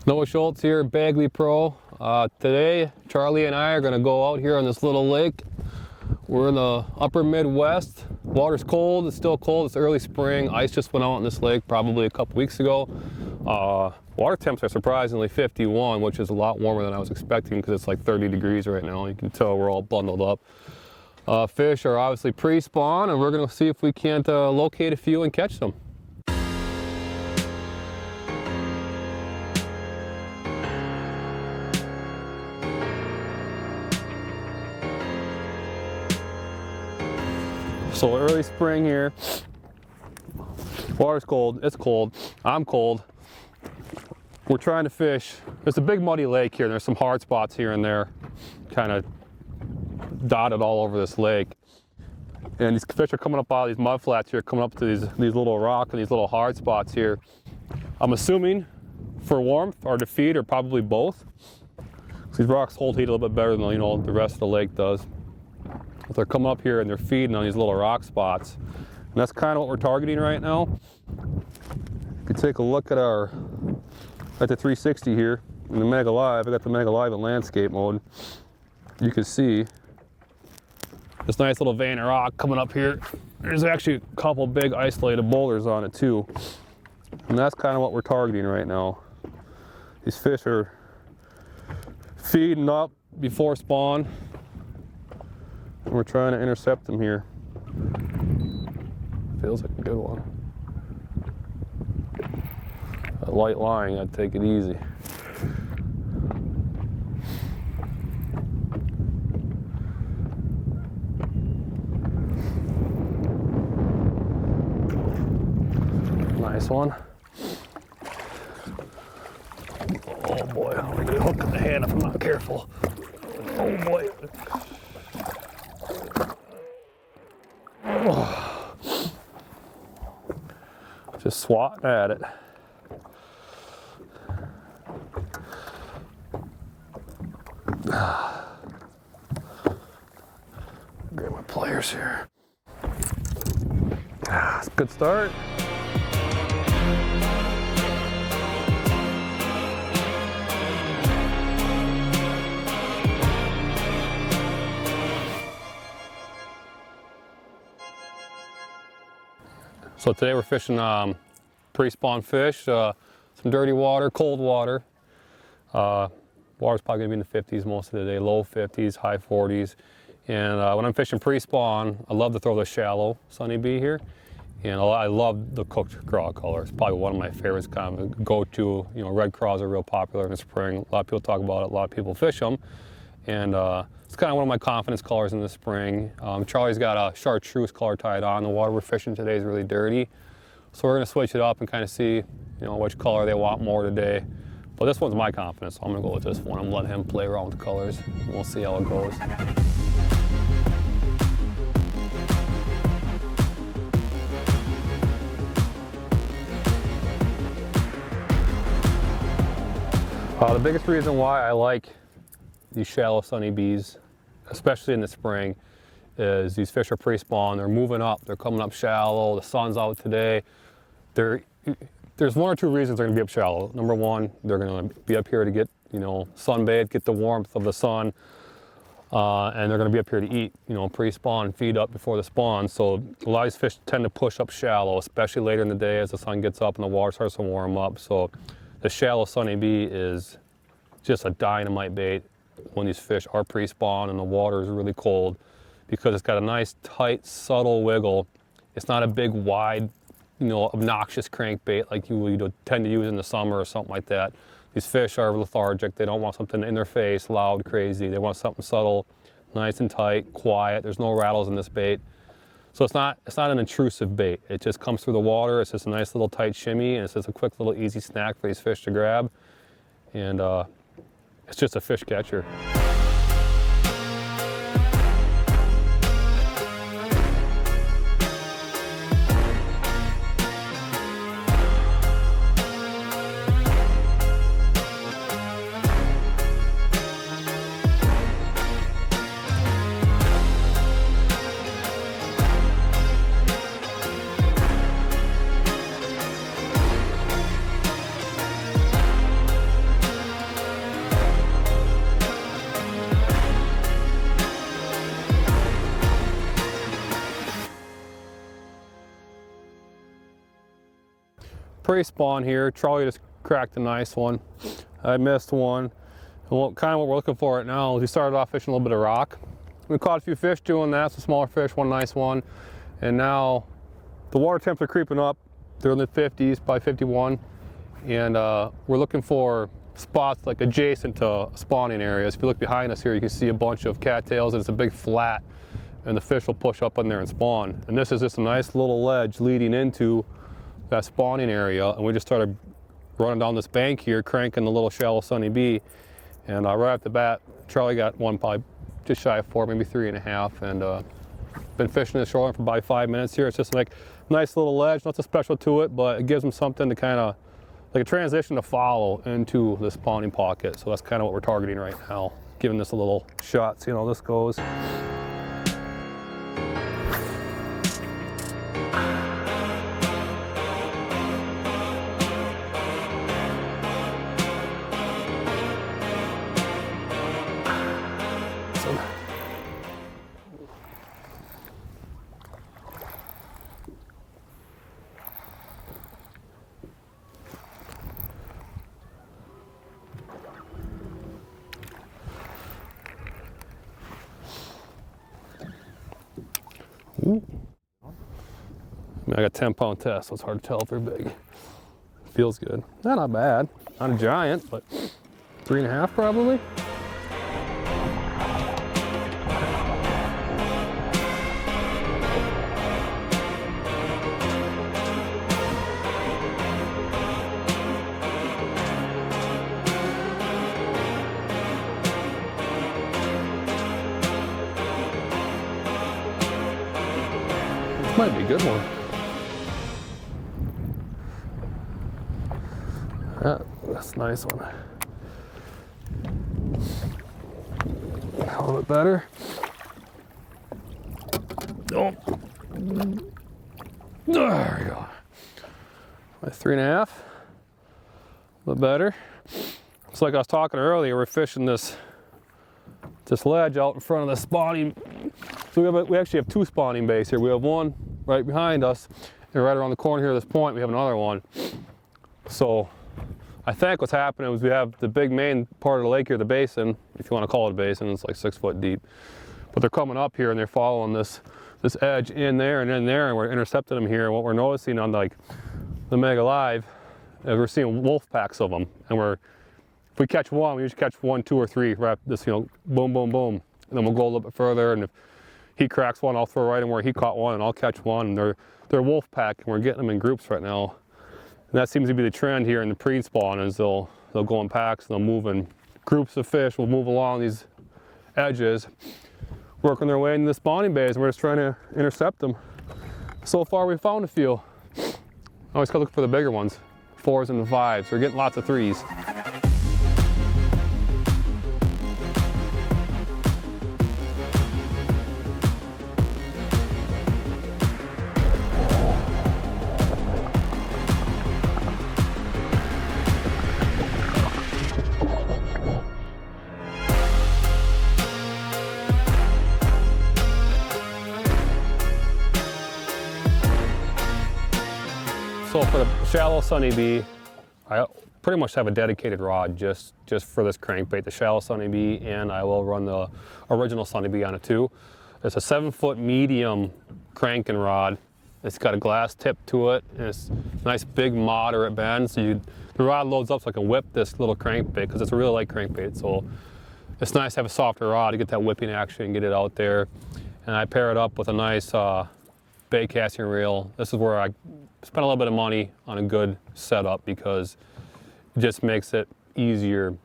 Noah Schultz here, Bagley Pro. Today, Charlie and I are going to go out here on this little lake. We're in the upper Midwest. Water's cold, it's still cold, it's early spring. Ice just went out on this lake probably a couple weeks ago. Water temps are surprisingly 51, which is a lot warmer than I was expecting because it's like 30 degrees right now. You can tell we're all bundled up. Fish are obviously pre-spawn, and we're going to see if we can't locate a few and catch them. So early spring here, water's cold, it's cold, I'm cold. We're trying to fish. There's a big muddy lake here, there's some hard spots here and there, kind of dotted all over this lake. And these fish are coming up out of these mud flats here, coming up to these little rocks and these little hard spots here. I'm assuming for warmth or to feed, or probably both. These rocks hold heat a little bit better than the rest of the lake does. But they're coming up here and they're feeding on these little rock spots. And that's kind of what we're targeting right now. If you take a look at the 360 here, in the Mega Live, I got the Mega Live in landscape mode. You can see this nice little vein of rock coming up here. There's actually a couple big isolated boulders on it too. And that's kind of what we're targeting right now. These fish are feeding up before spawn. And we're trying to intercept them here. Feels like a good one. That light line, I'd take it easy. Nice one. Oh boy, I'm gonna get a hook in the hand if I'm not careful. Oh boy. Just swatting at it. Get my pliers here. It's a good start. So today we're fishing pre-spawn fish, some dirty water, cold water. Water's probably gonna be in the 50s most of the day, low 50s, high 40s. And when I'm fishing pre-spawn, I love to throw the shallow Sunny B here. And I love the cooked craw color. It's probably one of my favorites, kind of go-to. Red craws are real popular in the spring. A lot of people talk about it, a lot of people fish them. And it's kind of one of my confidence colors in the spring. Charlie's got a chartreuse color tied on. The water we're fishing today is really dirty. So we're gonna switch it up and kind of see, which color they want more today. But this one's my confidence, so I'm gonna go with this one. I'm letting him play around with the colors. We'll see how it goes. The biggest reason why I like these shallow Sunny B's, especially in the spring, is these fish are pre-spawn, they're moving up, they're coming up shallow, the sun's out today. There's one or two reasons they're gonna be up shallow. Number one, they're gonna be up here to get, sunbathe, get the warmth of the sun, and they're gonna be up here to eat, pre-spawn and feed up before the spawn. So a lot of these fish tend to push up shallow, especially later in the day as the sun gets up and the water starts to warm up. So the shallow Sunny B is just a dynamite bait when these fish are pre-spawn and the water is really cold, because it's got a nice tight subtle wiggle. It's not a big wide obnoxious crankbait like you would tend to use in the summer or something like that. These fish are lethargic. They don't want something in their face, loud, crazy. They want something subtle, nice and tight, quiet. There's no rattles in this bait. So it's not an intrusive bait. It just comes through the water. It's just a nice little tight shimmy, and it's just a quick little easy snack for these fish to grab. And it's just a fish catcher. pre-spawn here. Charlie just cracked a nice one. I missed one. And kind of what we're looking for right now is we started off fishing a little bit of rock. We caught a few fish doing that, some smaller fish, one nice one. And now the water temps are creeping up. They're in the 50s, probably 51. And we're looking for spots like adjacent to spawning areas. If you look behind us here, you can see a bunch of cattails, and it's a big flat, and the fish will push up in there and spawn. And this is just a nice little ledge leading into that spawning area, and we just started running down this bank here, cranking the little shallow sunny B, and right off the bat, Charlie got one probably just shy of 4, maybe 3.5, and been fishing the shoreline for about 5 minutes here. It's just like a nice little ledge, nothing special to it, but it gives them something to kind of, like a transition to follow into the spawning pocket. So that's kind of what we're targeting right now, giving this a little shot, see how this goes. Ooh. I got a 10-pound test, so it's hard to tell if they're big. Feels good. Not bad. Not a giant, but 3.5 probably. Might be a good one. That's a nice one. A little bit better. Oh. There we go. 3.5. A little better. It's like I was talking earlier, we're fishing this ledge out in front of the spawning. So we actually have 2 spawning bays here. We have one right behind us, and right around the corner here at this point, we have another one. So I think what's happening is we have the big main part of the lake here, the basin, if you want to call it a basin. It's like 6 foot deep. But they're coming up here and they're following this edge in there and in there, and we're intercepting them here. And what we're noticing on like the Mega Live is we're seeing wolf packs of them. And if we catch one, we usually catch 1, 2, or 3, right? This, boom, boom, boom. And then we'll go a little bit further, and if he cracks one, I'll throw right in where he caught one, and I'll catch one. And they're wolf pack, and we're getting them in groups right now. And that seems to be the trend here in the pre-spawn, is they'll go in packs and they'll move in groups of fish. Will move along these edges, working their way into the spawning bays, and we're just trying to intercept them. So far, we found a few. I always gotta look for the bigger ones, 4s and 5s. We're getting lots of 3s. So for the shallow Sunny B, I pretty much have a dedicated rod just for this crankbait, the shallow Sunny B, and I will run the original Sunny B on it too. It's a 7-foot medium cranking rod. It's got a glass tip to it, and it's a nice big moderate bend. So the rod loads up so I can whip this little crankbait, because it's a really light crankbait. So it's nice to have a softer rod to get that whipping action and get it out there. And I pair it up with a nice bait casting reel. This is where I spend a little bit of money on a good setup, because it just makes it easier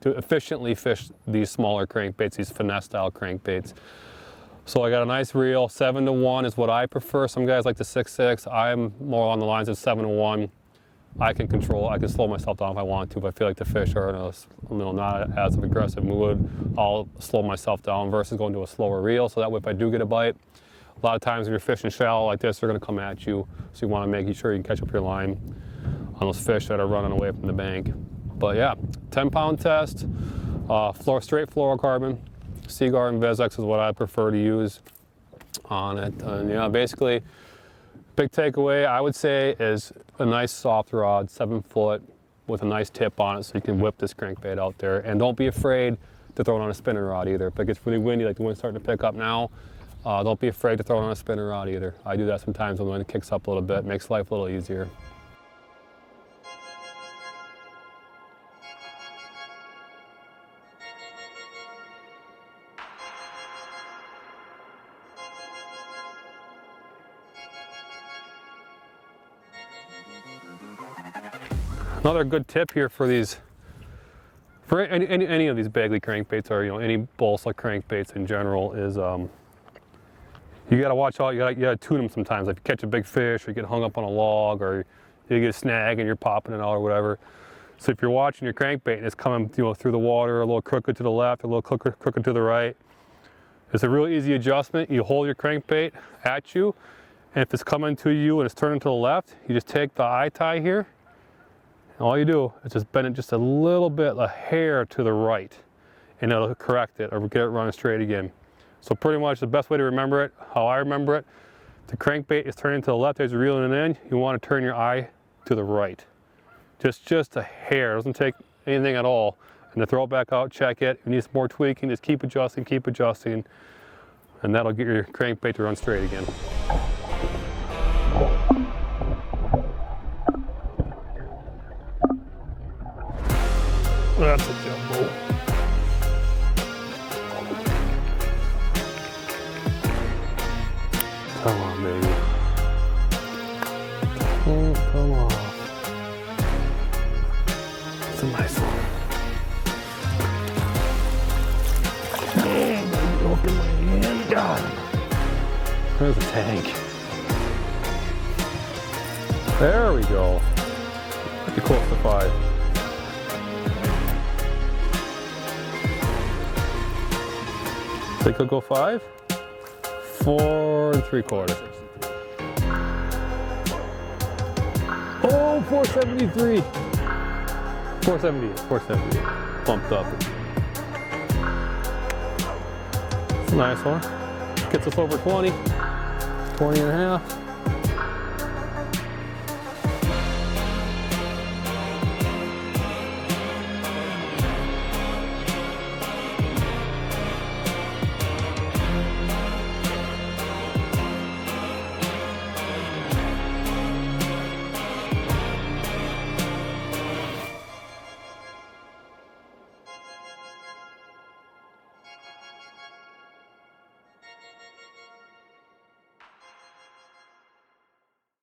to efficiently fish these smaller crankbaits, these finesse style crankbaits. So I got a nice reel. 7 to 1 is what I prefer. Some guys like the 6.6. I'm more on the lines of 7 to 1. I can control, I can slow myself down if I want to. If I feel like the fish are in a not as of aggressive mood, I'll slow myself down versus going to a slower reel. So that way if I do get a bite, a lot of times when you're fishing shallow like this, they're going to come at you. So you want to make sure you can catch up your line on those fish that are running away from the bank. But yeah, 10-pound test, straight fluorocarbon. Seaguar and Vizex is what I prefer to use on it. And yeah, basically, big takeaway I would say is a nice soft rod, 7 foot, with a nice tip on it so you can whip this crankbait out there. And don't be afraid to throw it on a spinning rod either. If it gets really windy, like the wind's starting to pick up now, don't be afraid to throw it on a spinning rod either. I do that sometimes when the wind kicks up a little bit, makes life a little easier. Another good tip here for these, for any of these Bagley crankbaits, or any balsa crankbaits in general, is you gotta watch out. You gotta tune them sometimes. If you catch a big fish, or you get hung up on a log, or you get a snag and you're popping it out or whatever. So if you're watching your crankbait and it's coming through the water, a little crooked to the left, a little crooked to the right, it's a really easy adjustment. You hold your crankbait at you, and if it's coming to you and it's turning to the left, you just take the eye tie here. All you do is just bend it just a little bit, a hair to the right, and it'll correct it or get it running straight again. So pretty much the best way to remember it, how I remember it, the crankbait is turning to the left as you're reeling it in. You want to turn your eye to the right. Just a hair, it doesn't take anything at all. And to throw it back out, check it. If you need some more tweaking, just keep adjusting, and that'll get your crankbait to run straight again. That's a jumbo. Come on, baby. Oh, come on. It's a nice one. Look at my hand. God. There's a tank. There we go. Pretty close to 5. Think he'll go 5? 4 3/4. Oh, 473. 478. 478. Bumped up. It's a nice one. Gets us over 20. 20 and a half.